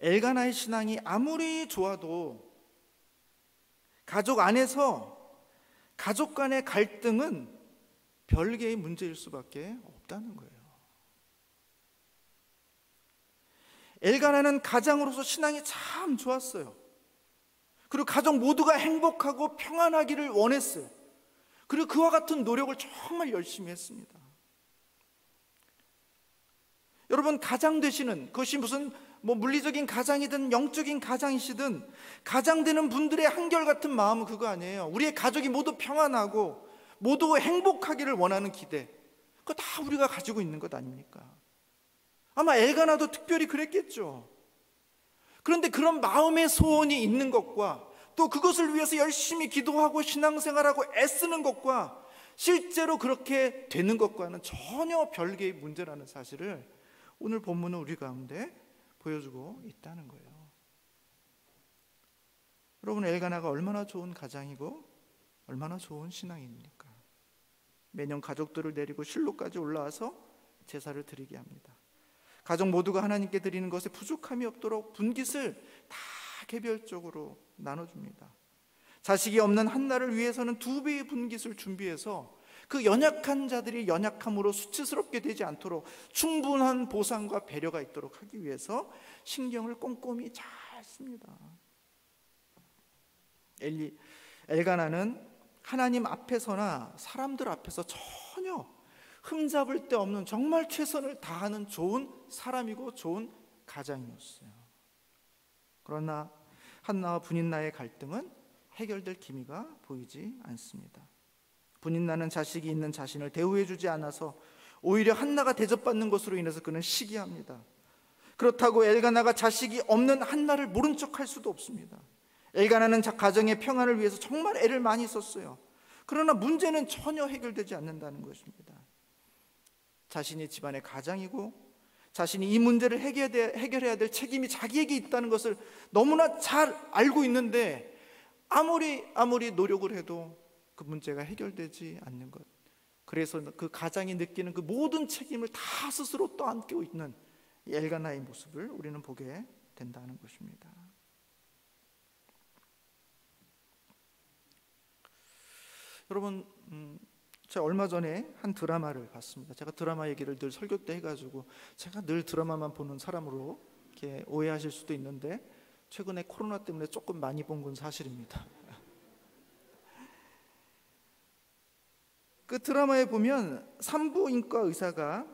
엘가나의 신앙이 아무리 좋아도 가족 안에서 가족 간의 갈등은 별개의 문제일 수밖에 없다는 거예요. 엘가나는 가장으로서 신앙이 참 좋았어요. 그리고 가족 모두가 행복하고 평안하기를 원했어요. 그리고 그와 같은 노력을 정말 열심히 했습니다. 여러분, 가장 되시는 그것이 무슨 물리적인 가장이든 영적인 가장이시든 가장 되는 분들의 한결같은 마음은 그거 아니에요. 우리의 가족이 모두 평안하고 모두 행복하기를 원하는 기대, 그거 다 우리가 가지고 있는 것 아닙니까? 아마 엘가나도 특별히 그랬겠죠. 그런데 그런 마음의 소원이 있는 것과 또 그것을 위해서 열심히 기도하고 신앙생활하고 애쓰는 것과 실제로 그렇게 되는 것과는 전혀 별개의 문제라는 사실을 오늘 본문은 우리 가운데 보여주고 있다는 거예요. 여러분, 엘가나가 얼마나 좋은 가장이고 얼마나 좋은 신앙입니까? 매년 가족들을 데리고 실로까지 올라와서 제사를 드리게 합니다. 가족 모두가 하나님께 드리는 것에 부족함이 없도록 분깃을 다 개별적으로 나눠줍니다. 자식이 없는 한나를 위해서는 2배의 분깃을 준비해서 그 연약한 자들이 연약함으로 수치스럽게 되지 않도록 충분한 보상과 배려가 있도록 하기 위해서 신경을 꼼꼼히 잘 씁니다. 엘가나는 하나님 앞에서나 사람들 앞에서 전혀 흠잡을 데 없는 정말 최선을 다하는 좋은 사람이고 좋은 가장이었어요. 그러나 한나와 분인나의 갈등은 해결될 기미가 보이지 않습니다. 분인나는 자식이 있는 자신을 대우해주지 않아서 오히려 한나가 대접받는 것으로 인해서 그는 시기합니다. 그렇다고 엘가나가 자식이 없는 한나를 모른 척할 수도 없습니다. 엘가나는 가정의 평안을 위해서 정말 애를 많이 썼어요. 그러나 문제는 전혀 해결되지 않는다는 것입니다. 자신이 집안의 가장이고 자신이 이 문제를 해결해야 될 책임이 자기에게 있다는 것을 너무나 잘 알고 있는데 아무리 노력을 해도 그 문제가 해결되지 않는 것, 그래서 그 가장이 느끼는 그 모든 책임을 다 스스로 떠안고 있는 엘가나의 모습을 우리는 보게 된다는 것입니다. 여러분, 제가 얼마 전에 한 드라마를 봤습니다. 제가 드라마 얘기를 늘 설교 때 해가지고 제가 늘 드라마만 보는 사람으로 이렇게 오해하실 수도 있는데 최근에 코로나 때문에 조금 많이 본 건 사실입니다. 그 드라마에 보면 산부인과 의사가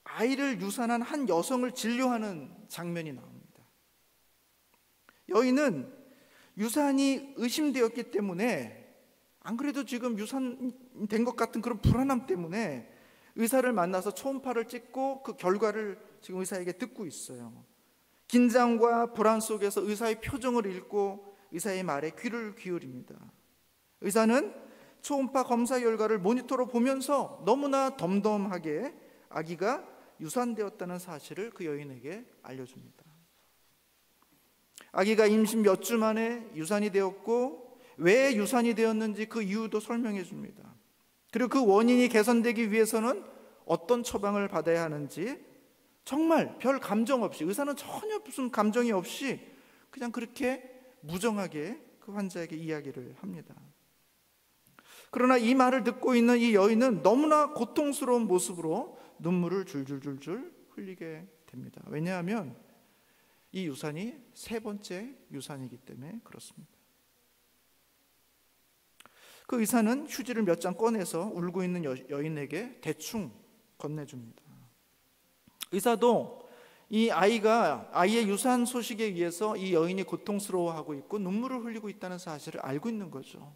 아이를 유산한 한 여성을 진료하는 장면이 나옵니다. 여인은 유산이 의심되었기 때문에, 안 그래도 지금 유산된 것 같은 그런 불안함 때문에 의사를 만나서 초음파를 찍고 그 결과를 지금 의사에게 듣고 있어요. 긴장과 불안 속에서 의사의 표정을 읽고 의사의 말에 귀를 기울입니다. 의사는 초음파 검사 결과를 모니터로 보면서 너무나 덤덤하게 아기가 유산되었다는 사실을 그 여인에게 알려줍니다. 아기가 임신 몇 주 만에 유산이 되었고 왜 유산이 되었는지 그 이유도 설명해 줍니다. 그리고 그 원인이 개선되기 위해서는 어떤 처방을 받아야 하는지 정말 별 감정 없이, 의사는 전혀 무슨 감정이 없이 그냥 그렇게 무정하게 그 환자에게 이야기를 합니다. 그러나 이 말을 듣고 있는 이 여인은 너무나 고통스러운 모습으로 눈물을 줄줄줄줄 흘리게 됩니다. 왜냐하면 이 유산이 3번째 유산이기 때문에 그렇습니다. 그 의사는 휴지를 몇 장 꺼내서 울고 있는 여인에게 대충 건네줍니다. 의사도 이 아이의 유산 소식에 의해서 이 여인이 고통스러워하고 있고 눈물을 흘리고 있다는 사실을 알고 있는 거죠.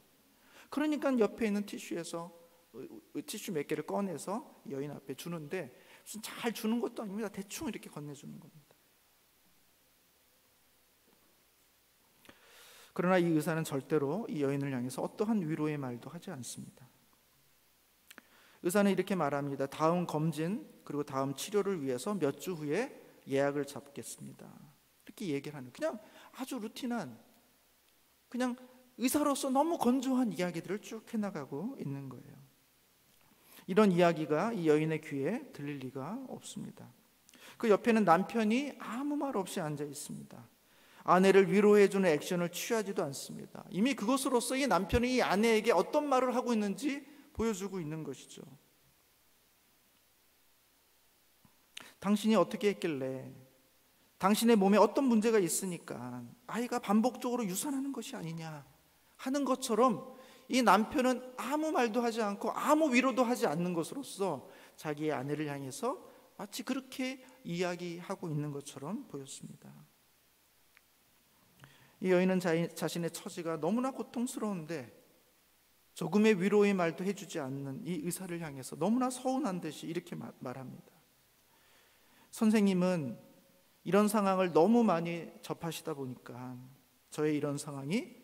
그러니까 옆에 있는 티슈에서 티슈 몇 개를 꺼내서 여인 앞에 주는데 무슨 잘 주는 것도 아닙니다. 대충 이렇게 건네주는 겁니다. 그러나 이 의사는 절대로 이 여인을 향해서 어떠한 위로의 말도 하지 않습니다. 의사는 이렇게 말합니다. 다음 검진 그리고 다음 치료를 위해서 몇 주 후에 예약을 잡겠습니다. 이렇게 얘기를 하는, 그냥 아주 루틴한, 그냥 의사로서 너무 건조한 이야기들을 쭉 해나가고 있는 거예요. 이런 이야기가 이 여인의 귀에 들릴 리가 없습니다. 그 옆에는 남편이 아무 말 없이 앉아 있습니다. 아내를 위로해주는 액션을 취하지도 않습니다. 이미 그것으로써 이 남편이 이 아내에게 어떤 말을 하고 있는지 보여주고 있는 것이죠. 당신이 어떻게 했길래, 당신의 몸에 어떤 문제가 있으니까 아이가 반복적으로 유산하는 것이 아니냐 하는 것처럼 이 남편은 아무 말도 하지 않고 아무 위로도 하지 않는 것으로써 자기의 아내를 향해서 마치 그렇게 이야기하고 있는 것처럼 보였습니다. 이 여인은 자신의 처지가 너무나 고통스러운데 조금의 위로의 말도 해주지 않는 이 의사를 향해서 너무나 서운한 듯이 이렇게 말합니다. 선생님은 이런 상황을 너무 많이 접하시다 보니까 저의 이런 상황이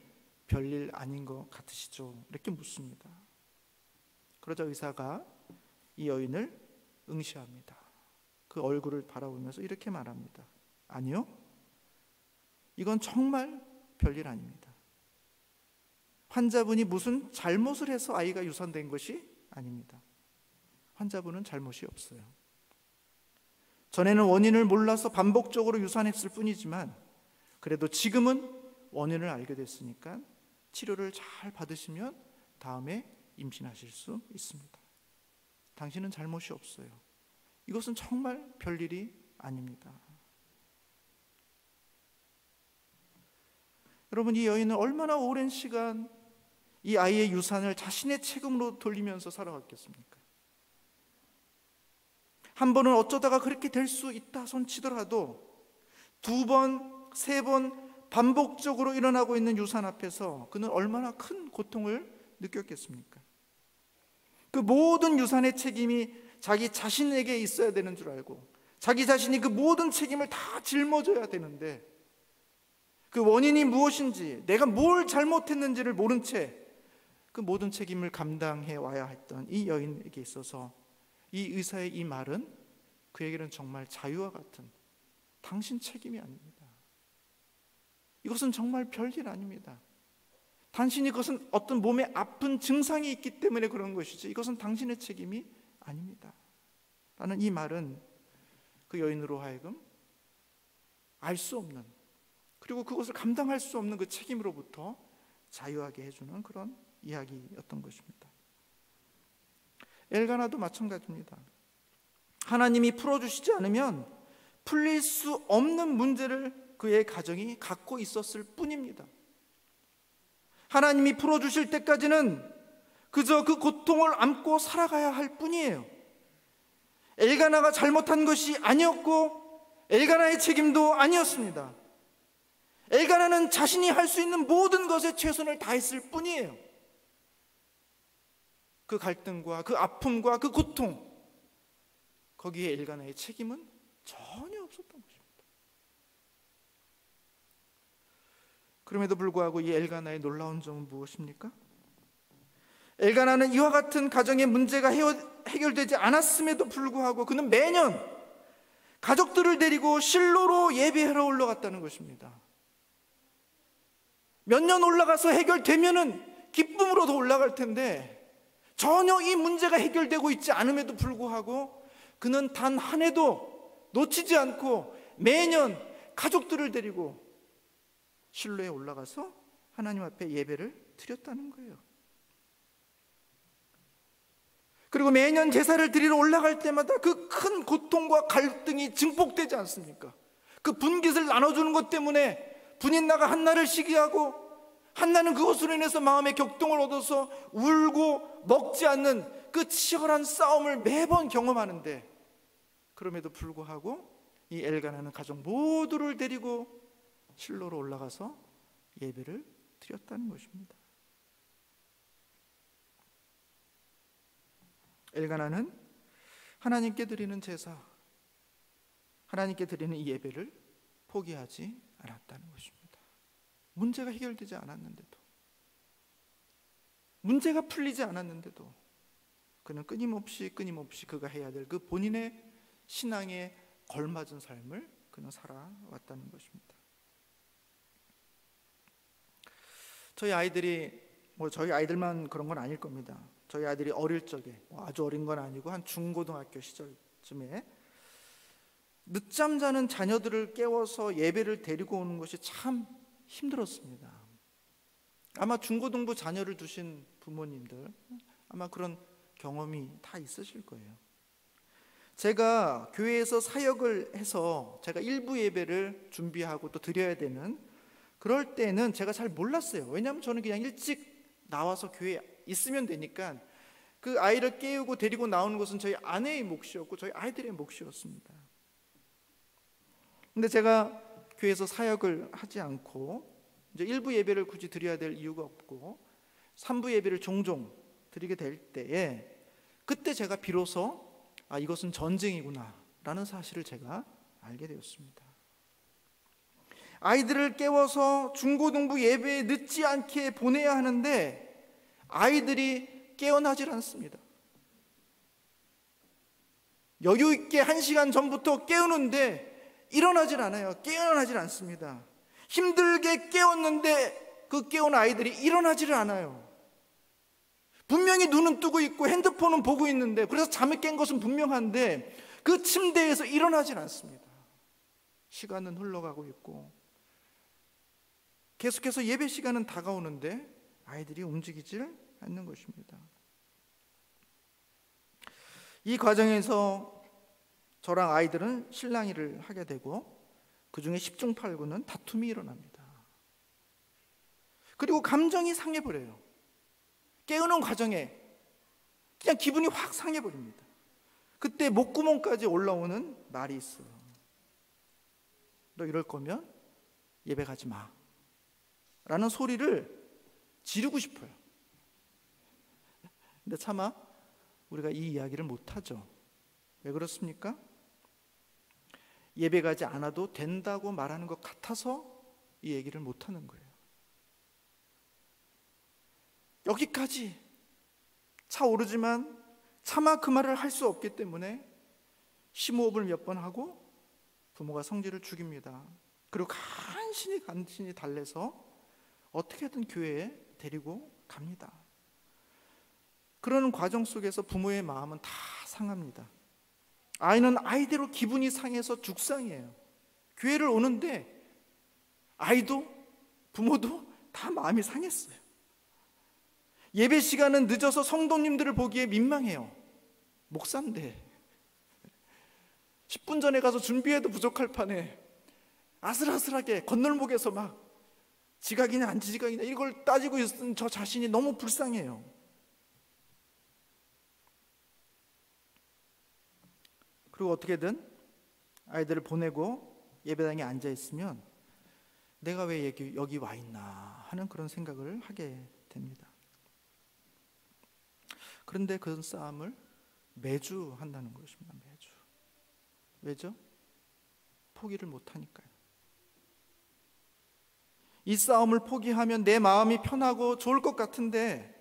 별일 아닌 것 같으시죠? 이렇게 묻습니다. 그러자 의사가 이 여인을 응시합니다. 그 얼굴을 바라보면서 이렇게 말합니다. 아니요, 이건 정말 별일 아닙니다. 환자분이 무슨 잘못을 해서 아이가 유산된 것이 아닙니다. 환자분은 잘못이 없어요. 전에는 원인을 몰라서 반복적으로 유산했을 뿐이지만 그래도 지금은 원인을 알게 됐으니까 치료를 잘 받으시면 다음에 임신하실 수 있습니다. 당신은 잘못이 없어요. 이것은 정말 별일이 아닙니다. 여러분, 이 여인은 얼마나 오랜 시간 이 아이의 유산을 자신의 책임으로 돌리면서 살아왔겠습니까? 한 번은 어쩌다가 그렇게 될 수 있다 손치더라도 두 번, 세 번 반복적으로 일어나고 있는 유산 앞에서 그는 얼마나 큰 고통을 느꼈겠습니까? 그 모든 유산의 책임이 자기 자신에게 있어야 되는 줄 알고 자기 자신이 그 모든 책임을 다 짊어져야 되는데 그 원인이 무엇인지 내가 뭘 잘못했는지를 모른 채 그 모든 책임을 감당해 와야 했던 이 여인에게 있어서 이 의사의 이 말은 그에게는 정말 자유와 같은 당신 책임이 아닙니다. 이것은 정말 별일 아닙니다. 당신이 그것은 어떤 몸에 아픈 증상이 있기 때문에 그런 것이지 이것은 당신의 책임이 아닙니다. 라는 이 말은 그 여인으로 하여금 알 수 없는 그리고 그것을 감당할 수 없는 그 책임으로부터 자유하게 해주는 그런 이야기였던 것입니다. 엘가나도 마찬가지입니다. 하나님이 풀어주시지 않으면 풀릴 수 없는 문제를 그의 가정이 갖고 있었을 뿐입니다. 하나님이 풀어주실 때까지는 그저 그 고통을 안고 살아가야 할 뿐이에요. 엘가나가 잘못한 것이 아니었고 엘가나의 책임도 아니었습니다. 엘가나는 자신이 할 수 있는 모든 것에 최선을 다했을 뿐이에요. 그 갈등과 그 아픔과 그 고통, 거기에 엘가나의 책임은 전혀 없었던 것입니다. 그럼에도 불구하고 이 엘가나의 놀라운 점은 무엇입니까? 엘가나는 이와 같은 가정의 문제가 해결되지 않았음에도 불구하고 그는 매년 가족들을 데리고 실로로 예배하러 올라갔다는 것입니다. 몇 년 올라가서 해결되면은 기쁨으로도 올라갈 텐데 전혀 이 문제가 해결되고 있지 않음에도 불구하고 그는 단 한 해도 놓치지 않고 매년 가족들을 데리고 실로에 올라가서 하나님 앞에 예배를 드렸다는 거예요. 그리고 매년 제사를 드리러 올라갈 때마다 그 큰 고통과 갈등이 증폭되지 않습니까? 그 분깃을 나눠주는 것 때문에 분인나가 한나를 시기하고 한나는 그것으로 인해서 마음의 격동을 얻어서 울고 먹지 않는 그 치열한 싸움을 매번 경험하는데 그럼에도 불구하고 이 엘가나는 가족 모두를 데리고 실로로 올라가서 예배를 드렸다는 것입니다. 엘가나는 하나님께 드리는 제사, 하나님께 드리는 이 예배를 포기하지 않았다는 것입니다. 문제가 해결되지 않았는데도, 문제가 풀리지 않았는데도 그는 끊임없이 그가 해야 될 그 본인의 신앙에 걸맞은 삶을 그는 살아왔다는 것입니다. 저희 아이들만 그런 건 아닐 겁니다. 저희 아이들이 어릴 적에 아주 어린 건 아니고 한 중고등학교 시절쯤에 늦잠 자는 자녀들을 깨워서 예배를 데리고 오는 것이 참 힘들었습니다. 아마 중고등부 자녀를 두신 부모님들 아마 그런 경험이 다 있으실 거예요. 제가 교회에서 사역을 해서 제가 일부 예배를 준비하고 또 드려야 되는 그럴 때는 제가 잘 몰랐어요. 왜냐하면 저는 그냥 일찍 나와서 교회에 있으면 되니까 그 아이를 깨우고 데리고 나오는 것은 저희 아내의 몫이었고 저희 아이들의 몫이었습니다. 근데 제가 교회에서 사역을 하지 않고 이제 일부 예배를 굳이 드려야 될 이유가 없고 3부 예배를 종종 드리게 될 때에 그때 제가 비로소 이것은 전쟁이구나 라는 사실을 제가 알게 되었습니다. 아이들을 깨워서 중고등부 예배에 늦지 않게 보내야 하는데 아이들이 깨어나질 않습니다. 여유 있게 1시간 전부터 깨우는데 일어나질 않아요. 깨어나질 않습니다. 힘들게 깨웠는데 그 깨운 아이들이 일어나지를 않아요. 분명히 눈은 뜨고 있고 핸드폰은 보고 있는데 그래서 잠에 깬 것은 분명한데 그 침대에서 일어나질 않습니다. 시간은 흘러가고 있고 계속해서 예배 시간은 다가오는데 아이들이 움직이질 않는 것입니다. 이 과정에서 저랑 아이들은 실랑이를 하게 되고 그 중에 10중 8구는 다툼이 일어납니다. 그리고 감정이 상해버려요. 깨우는 과정에 그냥 기분이 확 상해버립니다. 그때 목구멍까지 올라오는 말이 있어요. 너 이럴 거면 예배 가지 마 라는 소리를 지르고 싶어요. 근데 차마 우리가 이 이야기를 못하죠. 왜 그렇습니까? 예배 가지 않아도 된다고 말하는 것 같아서 이 얘기를 못하는 거예요. 여기까지 차오르지만 차마 그 말을 할 수 없기 때문에 심호흡을 몇 번 하고 부모가 성질을 죽입니다. 그리고 간신히 달래서 어떻게든 교회에 데리고 갑니다. 그러는 과정 속에서 부모의 마음은 다 상합니다. 아이는 아이대로 기분이 상해서 죽상이에요. 교회를 오는데 아이도 부모도 다 마음이 상했어요. 예배 시간은 늦어서 성도님들을 보기에 민망해요. 목사인데 10분 전에 가서 준비해도 부족할 판에 아슬아슬하게 건널목에서 막 지각이냐 안 지각이냐 이걸 따지고 있는 저 자신이 너무 불쌍해요. 그리고 어떻게든 아이들을 보내고 예배당에 앉아 있으면 내가 왜 여기 와 있나 하는 그런 생각을 하게 됩니다. 그런데 그런 싸움을 매주 한다는 것입니다. 매주. 왜죠? 포기를 못하니까요. 이 싸움을 포기하면 내 마음이 편하고 좋을 것 같은데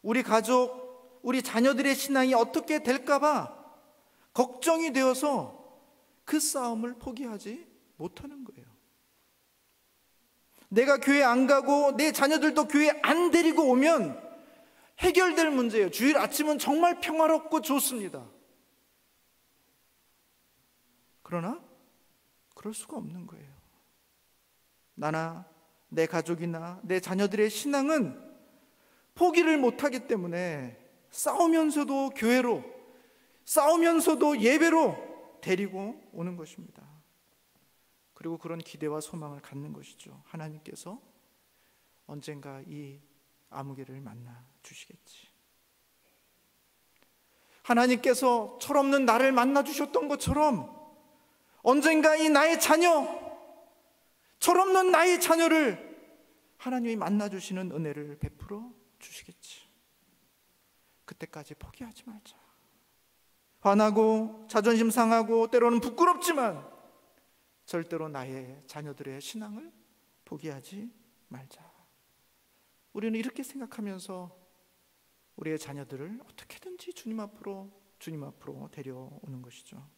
우리 가족, 우리 자녀들의 신앙이 어떻게 될까 봐 걱정이 되어서 그 싸움을 포기하지 못하는 거예요. 내가 교회 안 가고 내 자녀들도 교회 안 데리고 오면 해결될 문제예요. 주일 아침은 정말 평화롭고 좋습니다. 그러나 그럴 수가 없는 거예요. 나나 내 가족이나 내 자녀들의 신앙은 포기를 못하기 때문에 싸우면서도 교회로, 싸우면서도 예배로 데리고 오는 것입니다. 그리고 그런 기대와 소망을 갖는 것이죠. 하나님께서 언젠가 이 아무개를 만나 주시겠지. 하나님께서 철없는 나를 만나 주셨던 것처럼 언젠가 이 나의 자녀, 철없는 나의 자녀를 하나님이 만나 주시는 은혜를 베풀어 주시겠지. 그때까지 포기하지 말자. 화나고 자존심 상하고 때로는 부끄럽지만 절대로 나의 자녀들의 신앙을 포기하지 말자. 우리는 이렇게 생각하면서 우리의 자녀들을 어떻게든지 주님 앞으로 데려오는 것이죠.